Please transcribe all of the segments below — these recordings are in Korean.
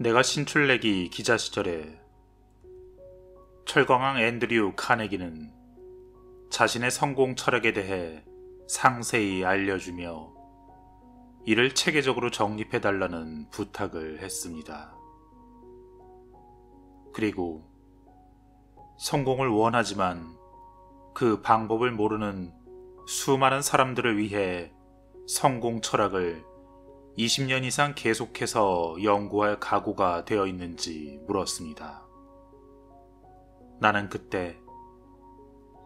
내가 신출내기 기자 시절에 철광왕 앤드류 카네기는 자신의 성공 철학에 대해 상세히 알려주며 이를 체계적으로 정립해달라는 부탁을 했습니다. 그리고 성공을 원하지만 그 방법을 모르는 수많은 사람들을 위해 성공 철학을 20년 이상 계속해서 연구할 각오가 되어 있는지 물었습니다. 나는 그때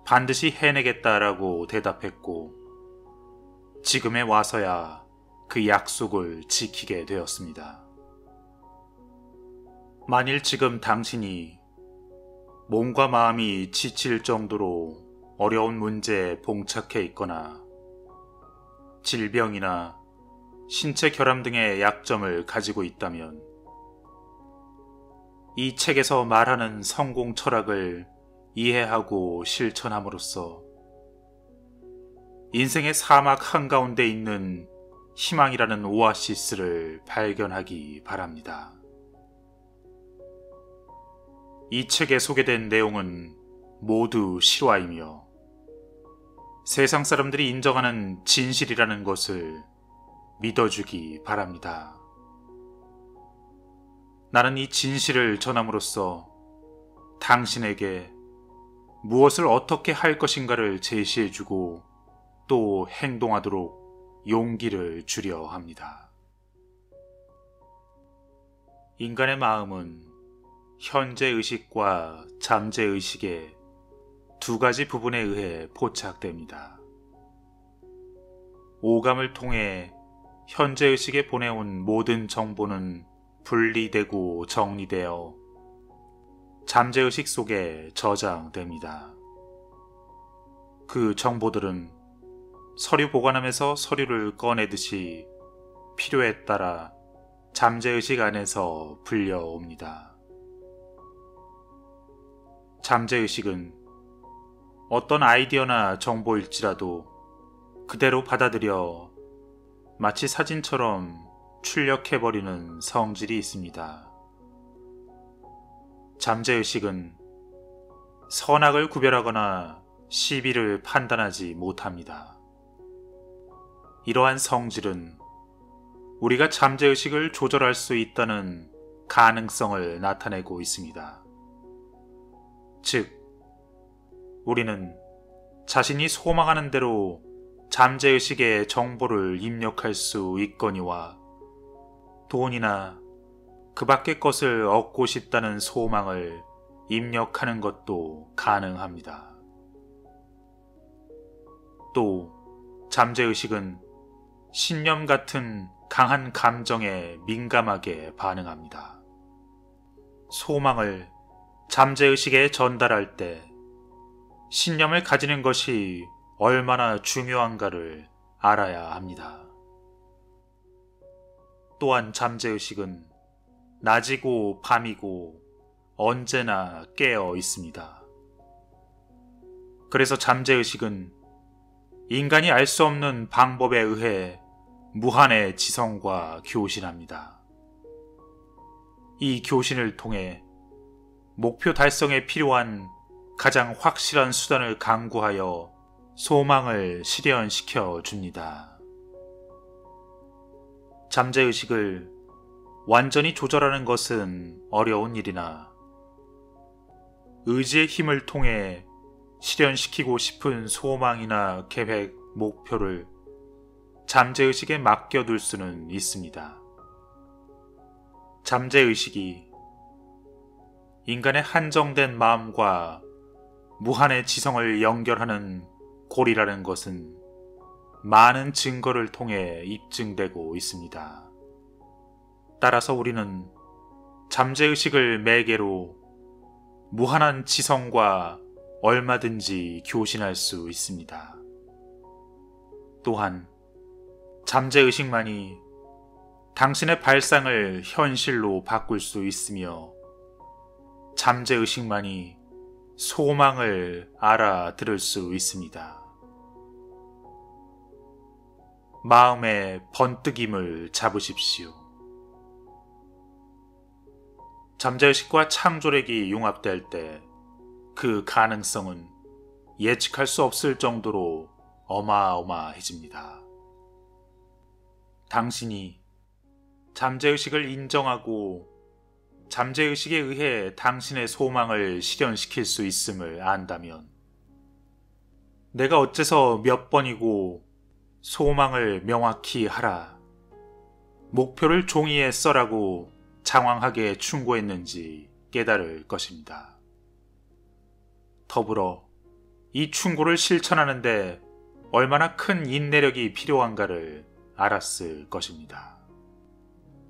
반드시 해내겠다라고 대답했고 지금에 와서야 그 약속을 지키게 되었습니다. 만일 지금 당신이 몸과 마음이 지칠 정도로 어려운 문제에 봉착해 있거나 질병이나 신체 결함 등의 약점을 가지고 있다면 이 책에서 말하는 성공 철학을 이해하고 실천함으로써 인생의 사막 한가운데 있는 희망이라는 오아시스를 발견하기 바랍니다. 이 책에 소개된 내용은 모두 실화이며 세상 사람들이 인정하는 진실이라는 것을 믿어주기 바랍니다. 나는 이 진실을 전함으로써 당신에게 무엇을 어떻게 할 것인가를 제시해주고 또 행동하도록 용기를 주려 합니다. 인간의 마음은 현재의식과 잠재의식의 두 가지 부분에 의해 포착됩니다. 오감을 통해 현재의식에 보내온 모든 정보는 분리되고 정리되어 잠재의식 속에 저장됩니다. 그 정보들은 서류 보관함에서 서류를 꺼내듯이 필요에 따라 잠재의식 안에서 불려옵니다. 잠재의식은 어떤 아이디어나 정보일지라도 그대로 받아들여 마치 사진처럼 출력해버리는 성질이 있습니다. 잠재의식은 선악을 구별하거나 시비를 판단하지 못합니다. 이러한 성질은 우리가 잠재의식을 조절할 수 있다는 가능성을 나타내고 있습니다. 즉, 우리는 자신이 소망하는 대로 잠재의식에 정보를 입력할 수 있거니와 돈이나 그 밖의 것을 얻고 싶다는 소망을 입력하는 것도 가능합니다. 또 잠재의식은 신념 같은 강한 감정에 민감하게 반응합니다. 소망을 잠재의식에 전달할 때 신념을 가지는 것이 얼마나 중요한가를 알아야 합니다. 또한 잠재의식은 낮이고 밤이고 언제나 깨어 있습니다. 그래서 잠재의식은 인간이 알 수 없는 방법에 의해 무한의 지성과 교신합니다. 이 교신을 통해 목표 달성에 필요한 가장 확실한 수단을 강구하여 소망을 실현시켜 줍니다. 잠재의식을 완전히 조절하는 것은 어려운 일이나 의지의 힘을 통해 실현시키고 싶은 소망이나 계획, 목표를 잠재의식에 맡겨둘 수는 있습니다. 잠재의식이 인간의 한정된 마음과 무한의 지성을 연결하는 고리라는 것은 많은 증거를 통해 입증되고 있습니다. 따라서 우리는 잠재의식을 매개로 무한한 지성과 얼마든지 교신할 수 있습니다. 또한 잠재의식만이 당신의 발상을 현실로 바꿀 수 있으며 잠재의식만이 소망을 알아들을 수 있습니다. 마음의 번뜩임을 잡으십시오. 잠재의식과 창조력이 융합될 때 그 가능성은 예측할 수 없을 정도로 어마어마해집니다. 당신이 잠재의식을 인정하고 잠재의식에 의해 당신의 소망을 실현시킬 수 있음을 안다면, 내가 어째서 몇 번이고 소망을 명확히 하라, 목표를 종이에 써라고 장황하게 충고했는지 깨달을 것입니다. 더불어 이 충고를 실천하는데 얼마나 큰 인내력이 필요한가를 알았을 것입니다.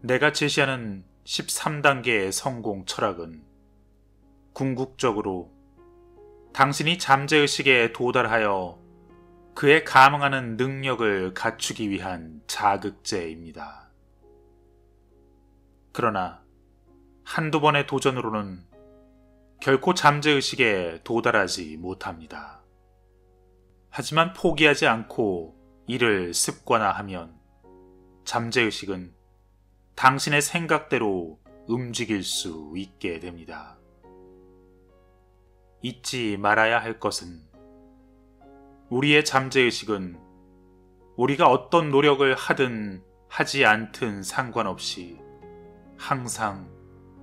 내가 제시하는 13단계의 성공 철학은 궁극적으로 당신이 잠재의식에 도달하여 그에 감응하는 능력을 갖추기 위한 자극제입니다. 그러나 한두 번의 도전으로는 결코 잠재의식에 도달하지 못합니다. 하지만 포기하지 않고 이를 습관화하면 잠재의식은 당신의 생각대로 움직일 수 있게 됩니다. 잊지 말아야 할 것은, 우리의 잠재의식은 우리가 어떤 노력을 하든 하지 않든 상관없이 항상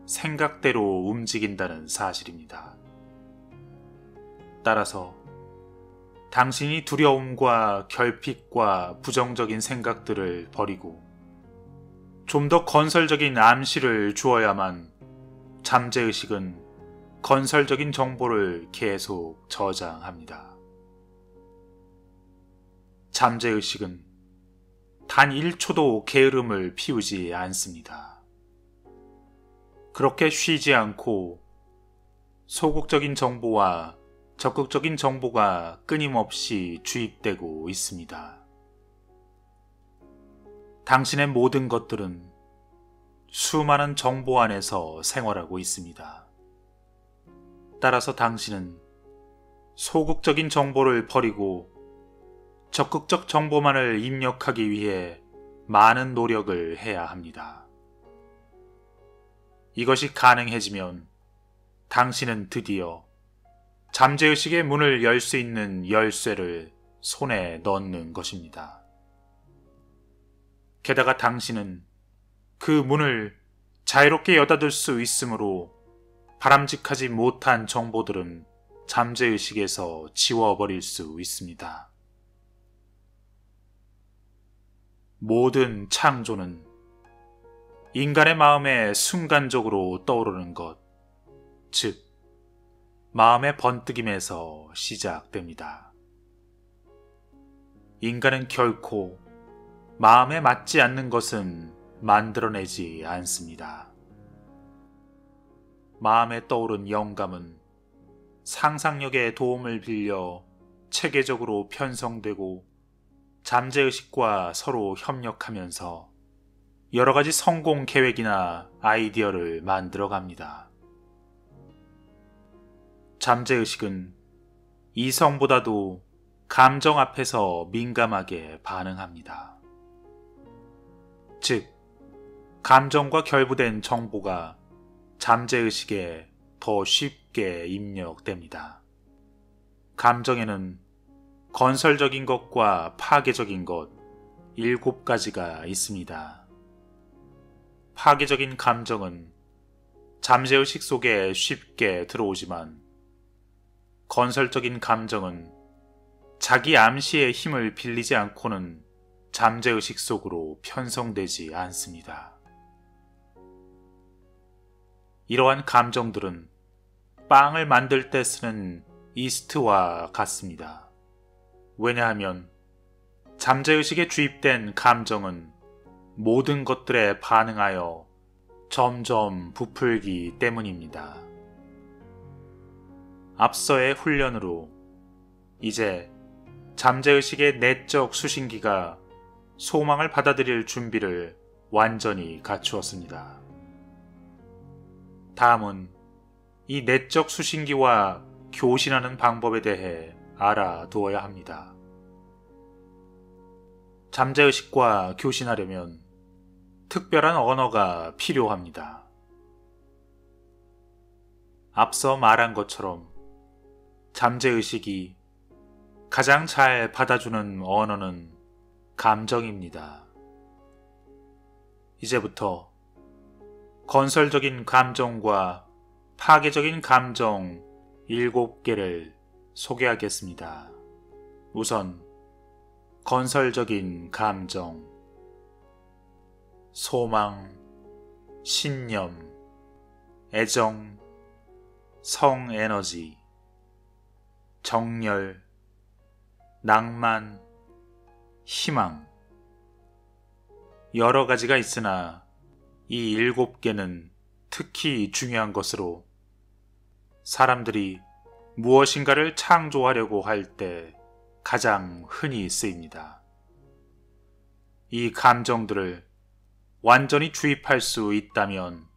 생각대로 움직인다는 사실입니다. 따라서 당신이 두려움과 결핍과 부정적인 생각들을 버리고 좀 더 건설적인 암시를 주어야만 잠재의식은 건설적인 정보를 계속 저장합니다. 잠재의식은 단 1초도 게으름을 피우지 않습니다. 그렇게 쉬지 않고 소극적인 정보와 적극적인 정보가 끊임없이 주입되고 있습니다. 당신의 모든 것들은 수많은 정보 안에서 생활하고 있습니다. 따라서 당신은 소극적인 정보를 버리고 적극적 정보만을 입력하기 위해 많은 노력을 해야 합니다. 이것이 가능해지면 당신은 드디어 잠재의식의 문을 열 수 있는 열쇠를 손에 넣는 것입니다. 게다가 당신은 그 문을 자유롭게 여닫을 수 있으므로 바람직하지 못한 정보들은 잠재의식에서 지워버릴 수 있습니다. 모든 창조는 인간의 마음에 순간적으로 떠오르는 것, 즉 마음의 번뜩임에서 시작됩니다. 인간은 결코 마음에 맞지 않는 것은 만들어내지 않습니다. 마음에 떠오른 영감은 상상력의 도움을 빌려 체계적으로 편성되고 잠재의식과 서로 협력하면서 여러 가지 성공 계획이나 아이디어를 만들어 갑니다. 잠재의식은 이성보다도 감정 앞에서 민감하게 반응합니다. 즉, 감정과 결부된 정보가 잠재의식에 더 쉽게 입력됩니다. 감정에는 건설적인 것과 파괴적인 것 7가지가 있습니다. 파괴적인 감정은 잠재의식 속에 쉽게 들어오지만, 건설적인 감정은 자기 암시의 힘을 빌리지 않고는 잠재의식 속으로 편성되지 않습니다. 이러한 감정들은 빵을 만들 때 쓰는 이스트와 같습니다. 왜냐하면 잠재의식에 주입된 감정은 모든 것들에 반응하여 점점 부풀기 때문입니다. 앞서의 훈련으로 이제 잠재의식의 내적 수신기가 소망을 받아들일 준비를 완전히 갖추었습니다. 다음은 이 내적 수신기와 교신하는 방법에 대해 알아두어야 합니다. 잠재의식과 교신하려면 특별한 언어가 필요합니다. 앞서 말한 것처럼 잠재의식이 가장 잘 받아주는 언어는 감정입니다. 이제부터 건설적인 감정과 파괴적인 감정 7개를 소개하겠습니다. 우선 건설적인 감정, 소망, 신념, 애정, 성에너지, 정열, 낭만, 희망. 여러 가지가 있으나 이 7개는 특히 중요한 것으로 사람들이 무엇인가를 창조하려고 할 때 가장 흔히 쓰입니다. 이 감정들을 완전히 주입할 수 있다면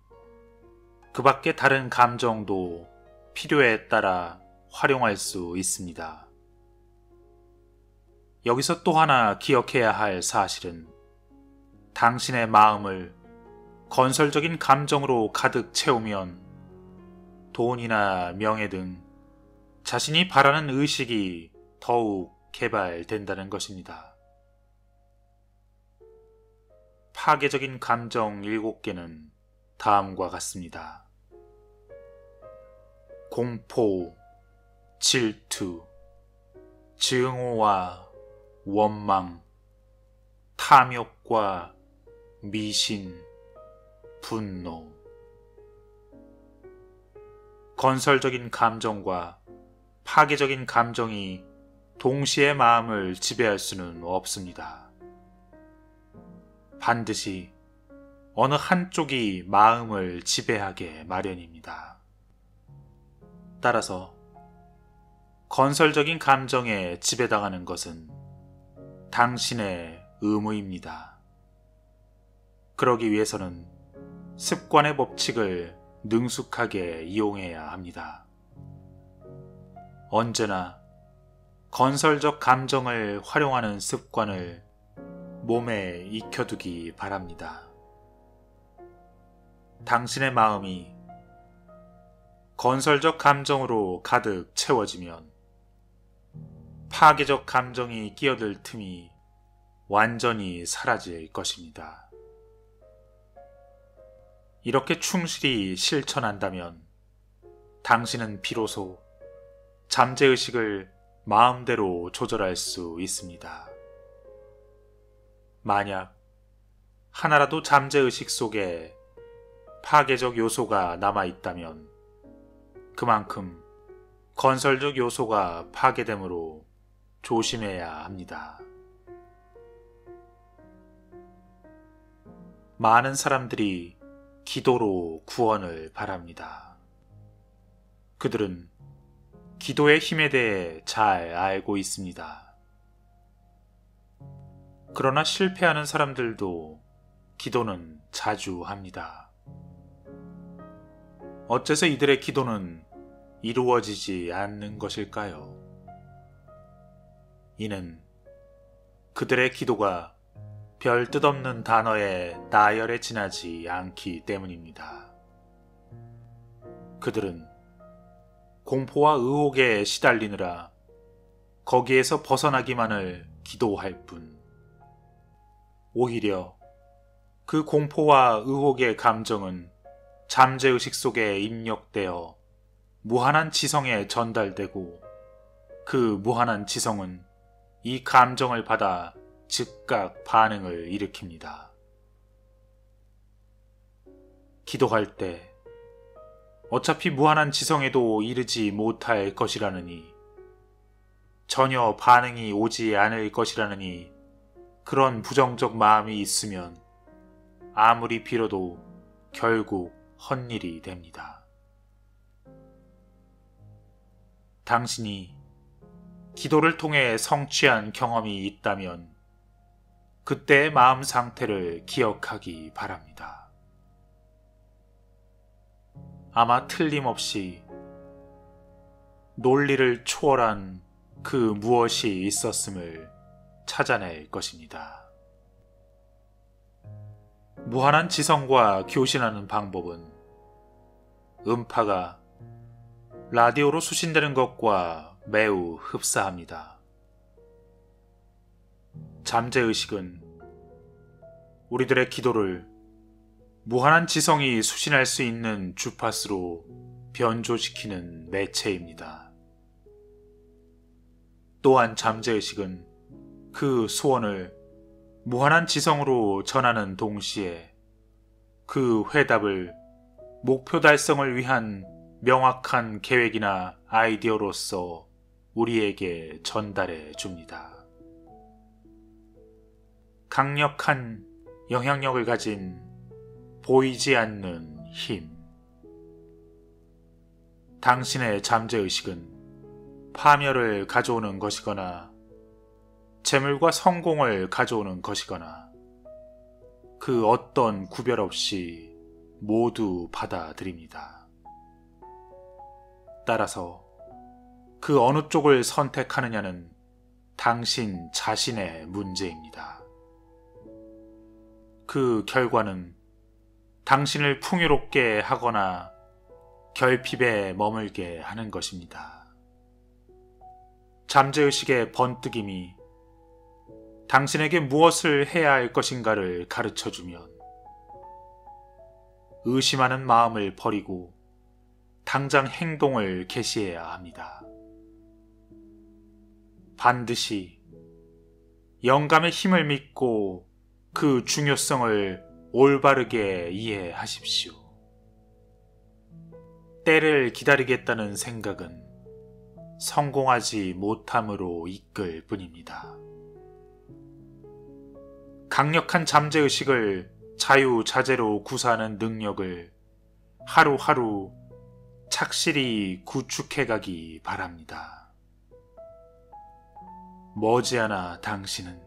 그 밖에 다른 감정도 필요에 따라 활용할 수 있습니다. 여기서 또 하나 기억해야 할 사실은 당신의 마음을 건설적인 감정으로 가득 채우면 돈이나 명예 등 자신이 바라는 의식이 더욱 개발된다는 것입니다. 파괴적인 감정 7개는 다음과 같습니다. 공포, 질투, 증오와 원망, 탐욕과 미신, 분노. 건설적인 감정과 파괴적인 감정이 동시에 마음을 지배할 수는 없습니다. 반드시 어느 한쪽이 마음을 지배하게 마련입니다. 따라서 건설적인 감정에 지배당하는 것은 당신의 의무입니다. 그러기 위해서는 습관의 법칙을 능숙하게 이용해야 합니다. 언제나 건설적 감정을 활용하는 습관을 몸에 익혀두기 바랍니다. 당신의 마음이 건설적 감정으로 가득 채워지면 파괴적 감정이 끼어들 틈이 완전히 사라질 것입니다. 이렇게 충실히 실천한다면 당신은 비로소 잠재의식을 마음대로 조절할 수 있습니다. 만약 하나라도 잠재의식 속에 파괴적 요소가 남아있다면 그만큼 건설적 요소가 파괴되므로 조심해야 합니다. 많은 사람들이 기도로 구원을 바랍니다. 그들은 기도의 힘에 대해 잘 알고 있습니다. 그러나 실패하는 사람들도 기도는 자주 합니다. 어째서 이들의 기도는 이루어지지 않는 것일까요? 이는 그들의 기도가 별 뜻없는 단어의 나열에 지나지 않기 때문입니다. 그들은 공포와 의혹에 시달리느라 거기에서 벗어나기만을 기도할 뿐, 오히려 그 공포와 의혹의 감정은 잠재의식 속에 입력되어 무한한 지성에 전달되고 그 무한한 지성은 이 감정을 받아 즉각 반응을 일으킵니다. 기도할 때 어차피 무한한 지성에도 이르지 못할 것이라느니, 전혀 반응이 오지 않을 것이라느니 그런 부정적 마음이 있으면 아무리 빌어도 결국 헛일이 됩니다. 당신이 기도를 통해 성취한 경험이 있다면 그때의 마음 상태를 기억하기 바랍니다. 아마 틀림없이 논리를 초월한 그 무엇이 있었음을 찾아낼 것입니다. 무한한 지성과 교신하는 방법은 음파가 라디오로 수신되는 것과 매우 흡사합니다. 잠재의식은 우리들의 기도를 무한한 지성이 수신할 수 있는 주파수로 변조시키는 매체입니다. 또한 잠재의식은 그 소원을 무한한 지성으로 전하는 동시에 그 회답을 목표 달성을 위한 명확한 계획이나 아이디어로서 우리에게 전달해 줍니다. 강력한 영향력을 가진 보이지 않는 힘. 당신의 잠재의식은 파멸을 가져오는 것이거나 재물과 성공을 가져오는 것이거나 그 어떤 구별 없이 모두 받아들입니다. 따라서 그 어느 쪽을 선택하느냐는 당신 자신의 문제입니다. 그 결과는 당신을 풍요롭게 하거나 결핍에 머물게 하는 것입니다. 잠재의식의 번뜩임이 당신에게 무엇을 해야 할 것인가를 가르쳐주면 의심하는 마음을 버리고 당장 행동을 개시해야 합니다. 반드시 영감의 힘을 믿고 그 중요성을 올바르게 이해하십시오. 때를 기다리겠다는 생각은 성공하지 못함으로 이끌 뿐입니다. 강력한 잠재의식을 자유자재로 구사하는 능력을 하루하루 착실히 구축해가기 바랍니다. 머지않아 당신은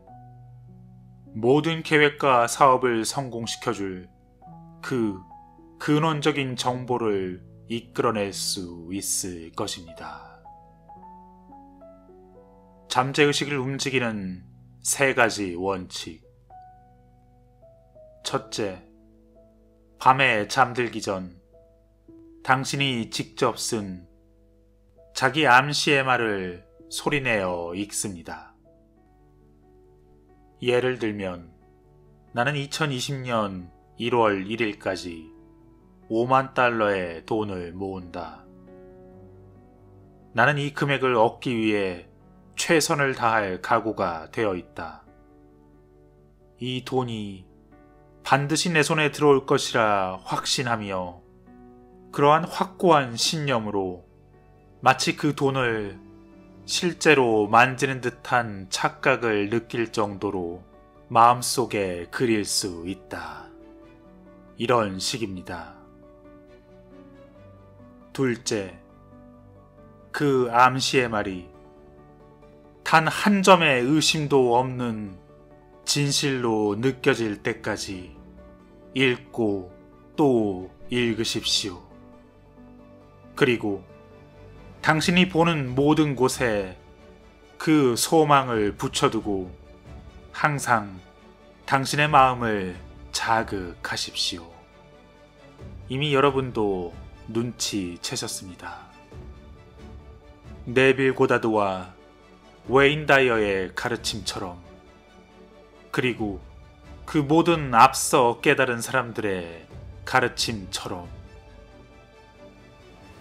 모든 계획과 사업을 성공시켜줄 그 근원적인 정보를 이끌어낼 수 있을 것입니다. 잠재의식을 움직이는 3가지 원칙. 첫째, 밤에 잠들기 전 당신이 직접 쓴 자기 암시의 말을 소리내어 읽습니다. 예를 들면 나는 2020년 1월 1일까지 5만 달러의 돈을 모은다. 나는 이 금액을 얻기 위해 최선을 다할 각오가 되어 있다. 이 돈이 반드시 내 손에 들어올 것이라 확신하며 그러한 확고한 신념으로 마치 그 돈을 실제로 만지는 듯한 착각을 느낄 정도로 마음속에 그릴 수 있다. 이런 식입니다. 둘째, 그 암시의 말이 단 한 점의 의심도 없는 진실로 느껴질 때까지 읽고 또 읽으십시오. 그리고 당신이 보는 모든 곳에 그 소망을 붙여두고 항상 당신의 마음을 자극하십시오. 이미 여러분도 눈치채셨습니다. 네빌 고다드와 웨인 다이어의 가르침처럼, 그리고 그 모든 앞서 깨달은 사람들의 가르침처럼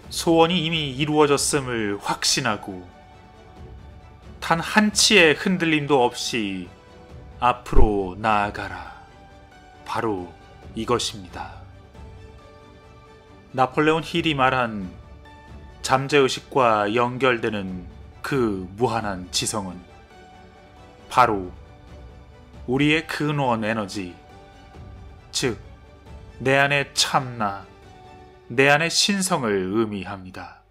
소원이 이미 이루어졌음을 확신하고 단 한치의 흔들림도 없이 앞으로 나아가라. 바로 이것입니다. 나폴레온 힐이 말한 잠재의식과 연결되는 그 무한한 지성은 바로 우리의 근원 에너지, 즉 내 안의 참나, 내 안의 신성을 의미합니다.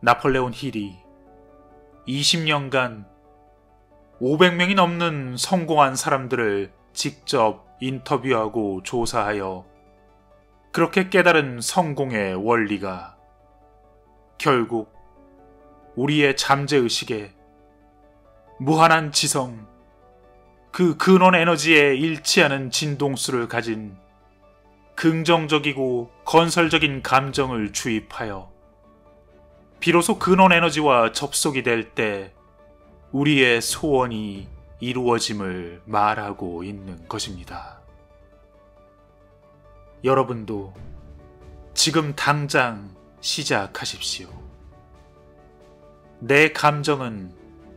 나폴레온 힐이 20년간 500명이 넘는 성공한 사람들을 직접 인터뷰하고 조사하여 그렇게 깨달은 성공의 원리가 결국 우리의 잠재의식에 무한한 지성, 그 근원 에너지에 일치하는 진동수를 가진 긍정적이고 건설적인 감정을 주입하여 비로소 근원 에너지와 접속이 될 때 우리의 소원이 이루어짐을 말하고 있는 것입니다. 여러분도 지금 당장 시작하십시오. 내 감정은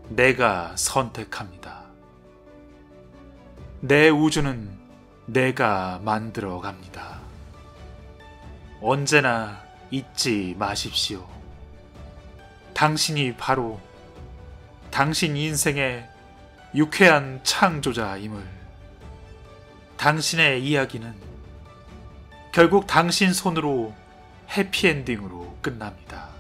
내가 선택합니다. 내 우주는 내가 만들어 갑니다. 언제나 잊지 마십시오. 당신이 바로 당신 인생의 유쾌한 창조자임을. 당신의 이야기는 결국 당신 손으로 해피엔딩으로 끝납니다.